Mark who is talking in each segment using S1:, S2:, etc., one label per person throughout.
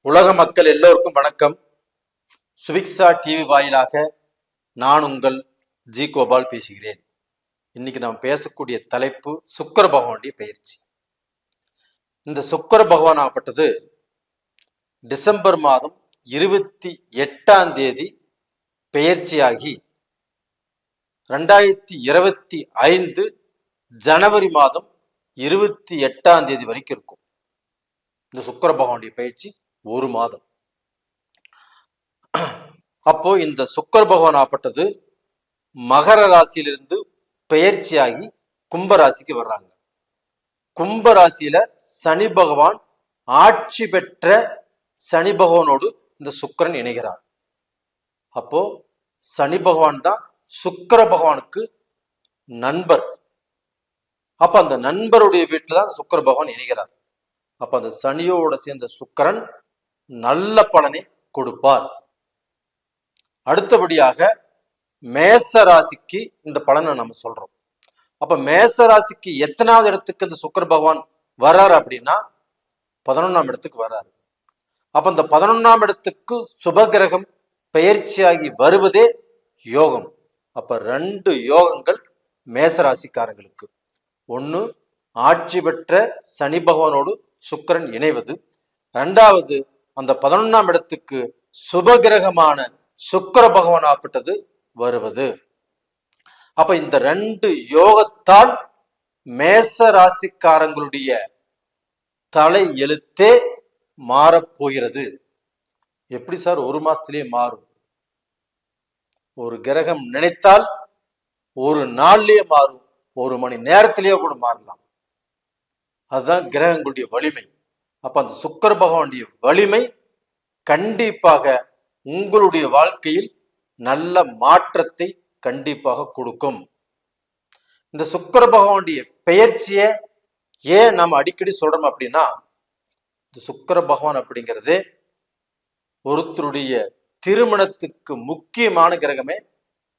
S1: உலக மக்கள் எல்லோருக்கும் வணக்கம். சுவிக்ஸா டிவி வாயிலாக நான் உங்கள் ஜி கோபால் பேசுகிறேன். இன்னைக்கு நாம் பேசக்கூடிய தலைப்பு சுக்கிர பகவானுடைய பெயர்ச்சி. இந்த சுக்கிர பகவான் ஆகப்பட்டது டிசம்பர் மாதம் 28ஆம் தேதி பெயர்ச்சியாகி 2025 ஜனவரி மாதம் 28ஆம் தேதி வரைக்கும் இருக்கும். இந்த சுக்கிர பகவானுடைய பயிற்சி ஒரு மாதம். அப்போ இந்த சுக்கிர பகவான் ஆப்பட்டது மகர ராசியிலிருந்து பெயர்ச்சியாகி கும்பராசிக்கு வர்றாங்க. கும்பராசியில சனி பகவான் ஆட்சி பெற்ற சனி பகவானோடு இந்த சுக்கிரன் இணைகிறார். அப்போ சனி பகவான் தான் சுக்கிர பகவானுக்கு நண்பர். அப்ப அந்த நண்பருடைய வீட்டுல தான் சுக்கிர பகவான் இணைகிறார். அப்ப அந்த சனியோட சேர்ந்த சுக்கிரன் நல்ல பலனை கொடுப்பார். அடுத்தபடியாக மேச ராசிக்கு இந்த பலனை நம்ம சொல்றோம். அப்ப மேச ராசிக்கு எத்தனாவது இடத்துக்கு இந்த சுக்கிர பகவான் வர்றாரு அப்படின்னா 11ஆம் இடத்துக்கு வர்றாரு. அப்ப இந்த 11ஆம் இடத்துக்கு சுபகிரகம் பெயர்ச்சியாகி வருவதே யோகம். அப்ப 2 யோகங்கள் மேச ராசிக்காரங்களுக்கு. ஒண்ணு ஆட்சி பெற்ற சனி பகவானோடு சுக்கிரன் இணைவது, 2வது அந்த 11ஆம் இடத்துக்கு சுபகிரகமான சுக்கிர பகவான் ஆப்பட்டது வருவது. அப்ப இந்த 2 யோகத்தால் மேச ராசிக்காரங்களுடைய தலை எழுத்தே மாறப்போகிறது. எப்படி சார் ஒரு மாசத்திலேயே மாறும்? ஒரு கிரகம் நினைத்தால் ஒரு நாள்லயே மாறும், ஒரு மணி நேரத்திலேயே கூட மாறலாம். அதுதான் கிரகங்களுடைய வலிமை. அப்ப அந்த சுக்கிர பகவானுடைய வலிமை கண்டிப்பாக உங்களுடைய வாழ்க்கையில் நல்ல மாற்றத்தை கண்டிப்பாக கொடுக்கும். இந்த சுக்கிர பகவானுடைய பெயர்ச்சியை ஏன் நம்ம அடிக்கடி சொல்றோம் அப்படின்னா, இந்த சுக்கிர பகவான் அப்படிங்கிறது ஒருத்தருடைய திருமணத்துக்கு முக்கியமான கிரகமே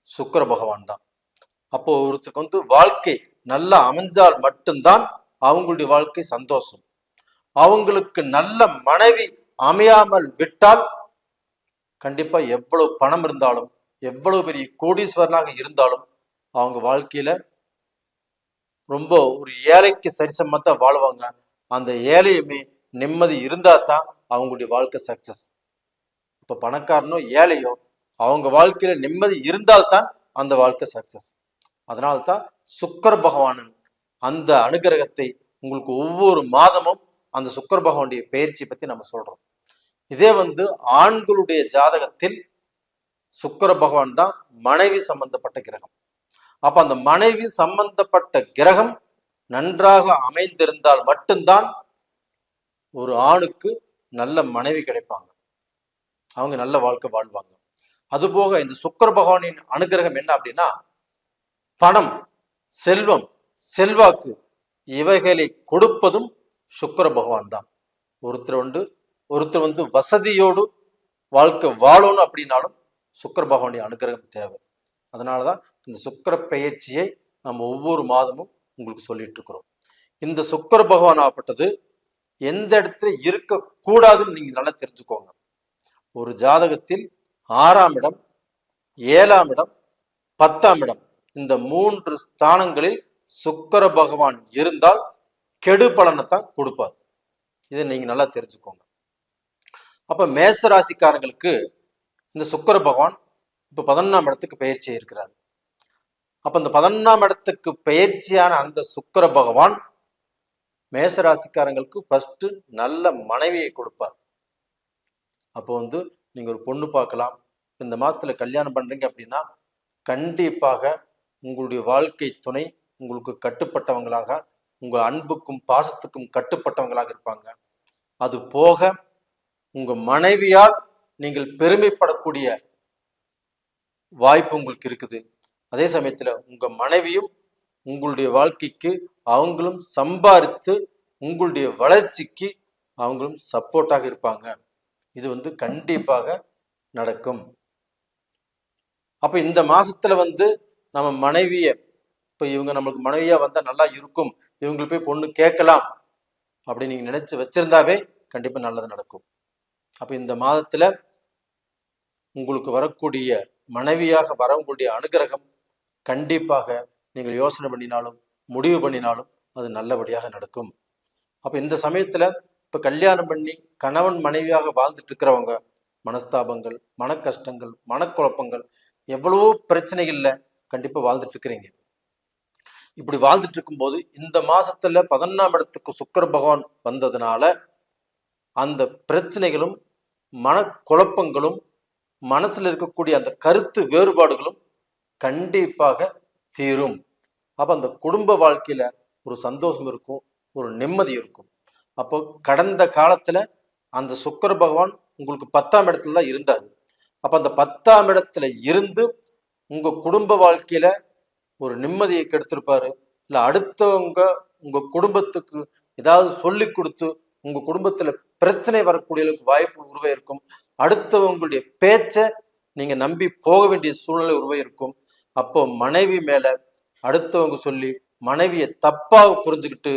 S1: சுக்கிர பகவான் தான். அப்போ ஒருத்தருக்கு வாழ்க்கை நல்லா அமைஞ்சால் மட்டும்தான் அவங்களுடைய வாழ்க்கை சந்தோஷம். அவங்களுக்கு நல்ல மனைவி அமையாமல் விட்டால் கண்டிப்பா எவ்வளவு பணம் இருந்தாலும், எவ்வளவு பெரிய கோடீஸ்வரனாக இருந்தாலும் அவங்க வாழ்க்கையில ரொம்ப ஒரு ஏழைக்கு சரிசமத்தா வாழ்வாங்க. அந்த ஏழையுமே நிம்மதி இருந்தா தான் அவங்களுடைய வாழ்க்கை சக்சஸ். இப்ப பணக்காரனோ ஏழையோ அவங்க வாழ்க்கையில நிம்மதி இருந்தால்தான் அந்த வாழ்க்கை சக்சஸ். அதனால்தான் சுக்கிர பகவானின் அந்த அனுகிரகத்தை உங்களுக்கு ஒவ்வொரு மாதமும் அந்த சுக்கிர பகவானுடைய பெயர்ச்சி பத்தி நம்ம சொல்றோம். இதே ஆண்களுடைய ஜாதகத்தில் சுக்கிர பகவான் தான் மனைவி சம்பந்தப்பட்ட கிரகம். அப்ப அந்த மனைவி சம்பந்தப்பட்ட கிரகம் நன்றாக அமைந்திருந்தால் மட்டும்தான் ஒரு ஆணுக்கு நல்ல மனைவி கிடைப்பாங்க, அவங்க நல்ல வாழ்க்கை வாழ்வாங்க. அதுபோக இந்த சுக்கிர பகவானின் அனுகிரகம் என்ன அப்படின்னா, பணம், செல்வம், செல்வாக்கு இவைகளை கொடுப்பதும் சுக்கிர பகவான் தான். ஒருத்தர் வசதியோடு வாழ்க்கை வாழணும் அப்படின்னாலும் சுக்கிர பகவானுடைய அனுகிரகம் தேவை. அதனாலதான் இந்த சுக்கிர பெயர்ச்சியை நம்ம ஒவ்வொரு மாதமும் உங்களுக்கு சொல்லிட்டு இருக்கிறோம். இந்த சுக்கிர பகவான் ஆகப்பட்டது எந்த இடத்துல இருக்க கூடாதுன்னு நீங்க நல்லா தெரிஞ்சுக்கோங்க. ஒரு ஜாதகத்தில் 6ஆம் இடம், 7ஆம் இடம், 10ஆம் இடம் இந்த 3 ஸ்தானங்களில் சுக்கிர பகவான் இருந்தால் கெடு பலனைத்தான் கொடுப்பார். இதை நீங்க நல்லா தெரிஞ்சுக்கோங்க. அப்ப மேச ராசிக்காரங்களுக்கு இந்த சுக்கிர பகவான் இப்ப 11ஆம் இடத்துக்கு பெயர்ச்சி இருக்கிறார். அப்ப இந்த 11ஆம் இடத்துக்கு பெயர்ச்சியான அந்த சுக்கிர பகவான் மேச ராசிக்காரங்களுக்கு ஃபர்ஸ்ட் நல்ல மனைவியை கொடுப்பார். அப்போ நீங்க ஒரு பொண்ணு பார்க்கலாம், இந்த மாசத்துல கல்யாணம் பண்றீங்க அப்படின்னா கண்டிப்பாக உங்களுடைய வாழ்க்கை துணை உங்களுக்கு கட்டுப்பட்டவங்களாக, உங்க அன்புக்கும் பாசத்துக்கும் கட்டுப்பட்டவங்களாக இருப்பாங்க. அது போக உங்க மனைவியால் நீங்கள் பெருமைப்படக்கூடிய வாய்ப்பு உங்களுக்கு இருக்குது. அதே சமயத்துல உங்க மனைவியும் உங்களுடைய வாழ்க்கைக்கு அவங்களும் சம்பாதித்து உங்களுடைய வளர்ச்சிக்கு அவங்களும் சப்போர்ட்டாக இருப்பாங்க. இது கண்டிப்பாக நடக்கும். அப்ப இந்த மாசத்துல நம்ம மனைவிய, இப்ப இவங்க நம்மளுக்கு மனைவியா வந்தா நல்லா இருக்கும், இவங்களுக்கு போய் பொண்ணு கேட்கலாம் அப்படின்னு நீங்க நினைச்சு வச்சிருந்தாவே கண்டிப்பா நல்லது நடக்கும். அப்ப இந்த மாதத்துல உங்களுக்கு வரக்கூடிய மனைவியாக வரக்கூடிய அனுகிரகம் கண்டிப்பாக நீங்கள் யோசனை பண்ணினாலும் முடிவு பண்ணினாலும் அது நல்லபடியாக நடக்கும். அப்ப இந்த சமயத்துல இப்ப கல்யாணம் பண்ணி கணவன் மனைவியாக வாழ்ந்துட்டு இருக்கிறவங்க மனஸ்தாபங்கள், மன கஷ்டங்கள், மனக்குழப்பங்கள், எவ்வளவோ பிரச்சனைகள்ல கண்டிப்பா வாழ்ந்துட்டு இருக்கிறீங்க. இப்படி வாழ்ந்துட்டு இருக்கும்போது இந்த மாசத்துல 11ஆம் இடத்துக்கு சுக்கிர பகவான் வந்ததுனால அந்த பிரச்சனைகளும் மனக்குழப்பங்களும் மனசுல இருக்கக்கூடிய அந்த கருத்து வேறுபாடுகளும் கண்டிப்பாக தீரும். அப்ப அந்த குடும்ப வாழ்க்கையில ஒரு சந்தோஷம் இருக்கும், ஒரு நிம்மதி இருக்கும். அப்போ கடந்த காலத்துல அந்த சுக்கிர பகவான் உங்களுக்கு 10ஆம் இடத்துல தான் இருந்தாரு. அப்ப அந்த 10ஆம் இடத்துல இருந்து உங்க குடும்ப வாழ்க்கையில ஒரு நிம்மதியை கெடுத்திருப்பாரு. இல்ல அடுத்தவங்க உங்க குடும்பத்துக்கு ஏதாவது சொல்லி கொடுத்து உங்க குடும்பத்துல பிரச்சனை வரக்கூடிய வாய்ப்பு உருவாயிருக்கும். அடுத்தவங்களுடைய பேச்ச நீங்க நம்பி போக வேண்டிய சூழ்நிலை உருவாயிருக்கும். அப்போ மனைவி மேல அடுத்தவங்க சொல்லி மனைவியை தப்பாக புரிஞ்சுக்கிட்டு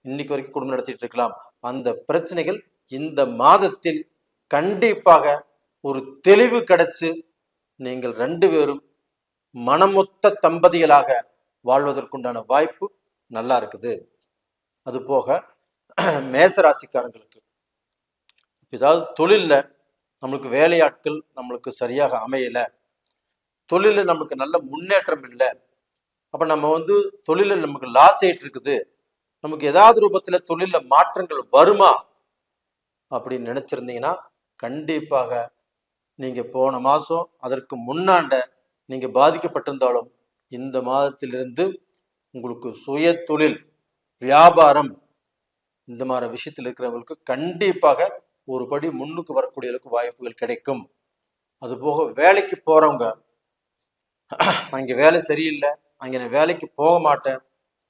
S1: இன்னைக்கு வரைக்கும் குடும்பம் நடத்திட்டு இருக்கலாம். அந்த பிரச்சனைகள் இந்த மாதத்தில் கண்டிப்பாக ஒரு தெளிவு கிடைச்சு நீங்கள் 2 பேரும் மனமொத்த தம்பதிகளாக வாழ்வதற்குண்டான வாய்ப்பு நல்லா இருக்குது. அது போக மேசராசிக்காரங்களுக்கு ஏதாவது தொழில்ல நம்மளுக்கு வேலையாட்கள் நம்மளுக்கு சரியாக அமையல, தொழில நமக்கு நல்ல முன்னேற்றம் இல்லை, அப்ப நம்ம தொழில நமக்கு லாஸ் ஆயிட்டு இருக்குது, நமக்கு ஏதாவது ரூபத்துல தொழில மாற்றங்கள் வருமா அப்படின்னு நினைச்சிருந்தீங்கன்னா கண்டிப்பாக நீங்க போன மாசம் அதற்கு முன்னாண்ட நீங்க பாதிக்கப்பட்டிருந்தாலும் இந்த மாதத்திலிருந்து உங்களுக்கு சுய தொழில், வியாபாரம் இந்த மாதிரி விஷயத்தில் இருக்கிறவங்களுக்கு கண்டிப்பாக ஒரு படி முன்னுக்கு வரக்கூடிய அளவுக்கு வாய்ப்புகள் கிடைக்கும். அது போக வேலைக்கு போறவங்க அங்க வேலை சரியில்லை, அங்க நான் வேலைக்கு போக மாட்டேன்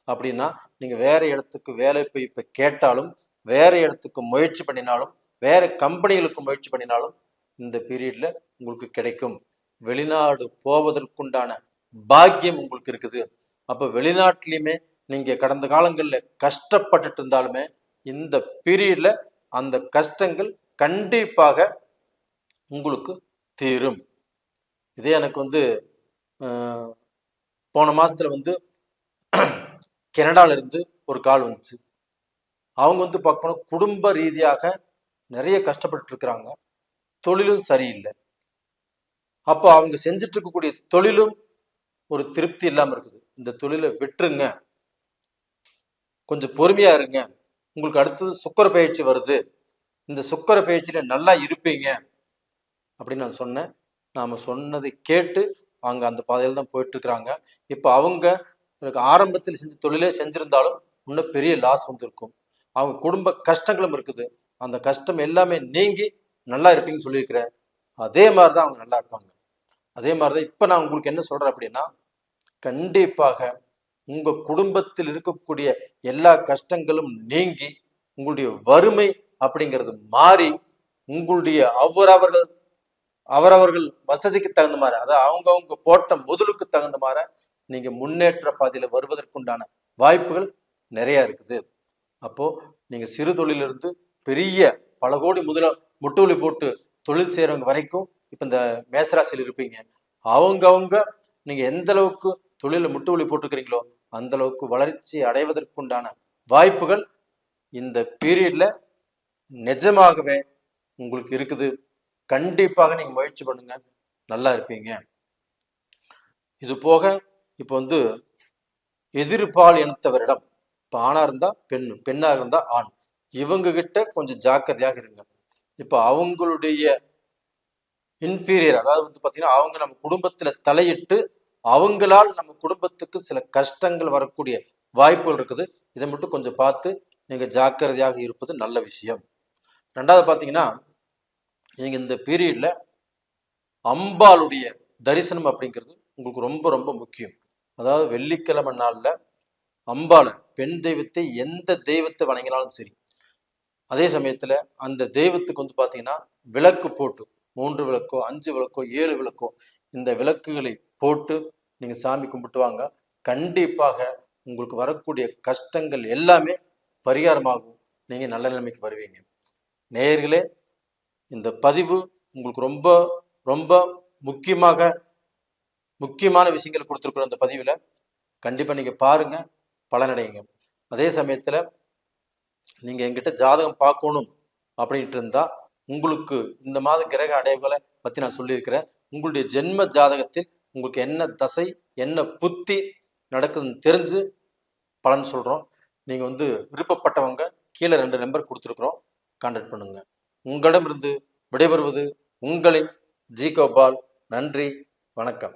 S1: அப்படின்னா நீங்க வேற இடத்துக்கு வேலை போய் இப்ப கேட்டாலும், வேற இடத்துக்கு முயற்சி பண்ணினாலும், வேற கம்பெனிகளுக்கு முயற்சி பண்ணினாலும் இந்த பீரியட்ல உங்களுக்கு கிடைக்கும். வெளிநாடு போவதற்குண்டான பாக்கியம் உங்களுக்கு இருக்குது. அப்ப வெளிநாட்டிலையுமே நீங்க கடந்த காலங்கள்ல கஷ்டப்பட்டுட்டு இருந்தாலுமே இந்த பீரியட்ல அந்த கஷ்டங்கள் கண்டிப்பாக உங்களுக்கு தீரும். இதே எனக்கு போன மாசத்துல கனடால இருந்து ஒரு கால் வந்துச்சு. அவங்க பார்க்கணும் குடும்ப ரீதியாக நிறைய கஷ்டப்பட்டு இருக்கிறாங்க, தொழிலும் சரியில்லை. அப்போ அவங்க செஞ்சுட்டு இருக்கக்கூடிய தொழிலும் ஒரு திருப்தி இல்லாம இருக்குது. இந்த தொழிலை விட்டுருங்க, கொஞ்சம் பொறுமையா இருங்க, உங்களுக்கு அடுத்தது சுக்கிர பயிற்சி வருது, இந்த சுக்கிர பயிற்சியில நல்லா இருப்பீங்க அப்படின்னு நான் சொன்னேன். நாம சொன்னதை கேட்டு அவங்க அந்த பாதையில தான் போயிட்டு இருக்கிறாங்க. இப்ப அவங்க ஆரம்பத்தில் செஞ்ச தொழிலே செஞ்சிருந்தாலும் இன்னும் பெரிய லாஸ் வந்திருக்கும். அவங்க குடும்ப கஷ்டங்களும் இருக்குது, அந்த கஷ்டம் எல்லாமே நீங்கி நல்லா இருப்பீங்கன்னு சொல்லியிருக்கிறேன். அதே மாதிரிதான் அவங்க நல்லா இருப்பாங்க. அதே மாதிரிதான் இப்ப நான் உங்களுக்கு என்ன சொல்றேன் அப்படின்னா, கண்டிப்பாக உங்க குடும்பத்தில் இருக்கக்கூடிய எல்லா கஷ்டங்களும் நீங்கி உங்களுடைய வறுமை அப்படிங்கிறது மாறி உங்களுடைய அவரவர்கள் வசதிக்கு தகுந்த மாதிரி, அதாவது அவங்கவுங்க போட்ட முதலுக்கு தகுந்த மாதிரி நீங்க முன்னேற்ற பாதையில வருவதற்குண்டான வாய்ப்புகள் நிறைய இருக்குது. அப்போ நீங்க சிறு தொழிலிருந்து பெரிய பல கோடி முட்டுவலி போட்டு தொழில் செய்யறவங்க வரைக்கும் இப்ப இந்த மேசராசியில் இருப்பீங்க. அவங்கவுங்க நீங்க எந்த அளவுக்கு தொழில முட்டுவலி போட்டுக்கிறீங்களோ அந்த அளவுக்கு வளர்ச்சி அடைவதற்குண்டான வாய்ப்புகள் இந்த பீரியட்ல நிஜமாகவே உங்களுக்கு இருக்குது. கண்டிப்பாக நீங்க முயற்சி பண்ணுங்க, நல்லா இருப்பீங்க. இது போக இப்ப எதிர்பால் இனத்தவரிடம், இப்ப ஆணா இருந்தா பெண்ணு, பெண்ணாக இருந்தா ஆண், இவங்க கிட்ட கொஞ்சம் ஜாக்கிரதையாக இருங்க. இப்ப அவங்களுடைய இன்ஃபீரியர், அதாவது பாத்தீங்கன்னா அவங்க நம்ம குடும்பத்துல தலையிட்டு அவங்களால் நம்ம குடும்பத்துக்கு சில கஷ்டங்கள் வரக்கூடிய வாய்ப்புகள் இருக்குது. இதை மட்டும் கொஞ்சம் பார்த்து நீங்க ஜாக்கிரதையாக இருப்பது நல்ல விஷயம். ரெண்டாவது பாத்தீங்கன்னா, நீங்க இந்த பீரியட்ல அம்பாளுடைய தரிசனம் அப்படிங்கிறது உங்களுக்கு ரொம்ப ரொம்ப முக்கியம். அதாவது வெள்ளிக்கிழமை நாள்ல அம்பாளை, பெண் தெய்வத்தை, எந்த தெய்வத்தை வணங்கினாலும் சரி, அதே சமயத்துல அந்த தெய்வத்துக்கு பாத்தீங்கன்னா விளக்கு போட்டு 3 விளக்கோ 5 விளக்கோ 7 விளக்கோ இந்த விளக்குகளை போட்டு நீங்க சாமி கும்பிட்டு வாங்க. கண்டிப்பாக உங்களுக்கு வரக்கூடிய கஷ்டங்கள் எல்லாமே பரிகாரமாகும், நீங்க நல்ல நிலைமைக்கு வருவீங்க. நேயர்களே, இந்த பதிவு உங்களுக்கு ரொம்ப ரொம்ப முக்கியமான விஷயங்கள் கொடுத்துருக்குறோம். இந்த பதிவில் கண்டிப்பாக நீங்கள் பாருங்கள், பலனடைங்க. அதே சமயத்தில் நீங்கள் எங்கிட்ட ஜாதகம் பார்க்கணும் அப்படின்ட்டு இருந்தால் உங்களுக்கு இந்த மாத கிரக அடைவுகளை பற்றி நான் சொல்லியிருக்கிறேன். உங்களுடைய ஜென்ம ஜாதகத்தில் உங்களுக்கு என்ன தசை என்ன புத்தி நடக்குதுன்னு தெரிஞ்சு பலன் சொல்கிறோம். நீங்கள் விருப்பப்பட்டவங்க கீழே 2 நம்பர் கொடுத்துருக்குறோம், கான்டாக்ட் பண்ணுங்க. உங்களிடமிருந்து விடைபெறுவது உங்களின் ஜி கோபால். நன்றி, வணக்கம்.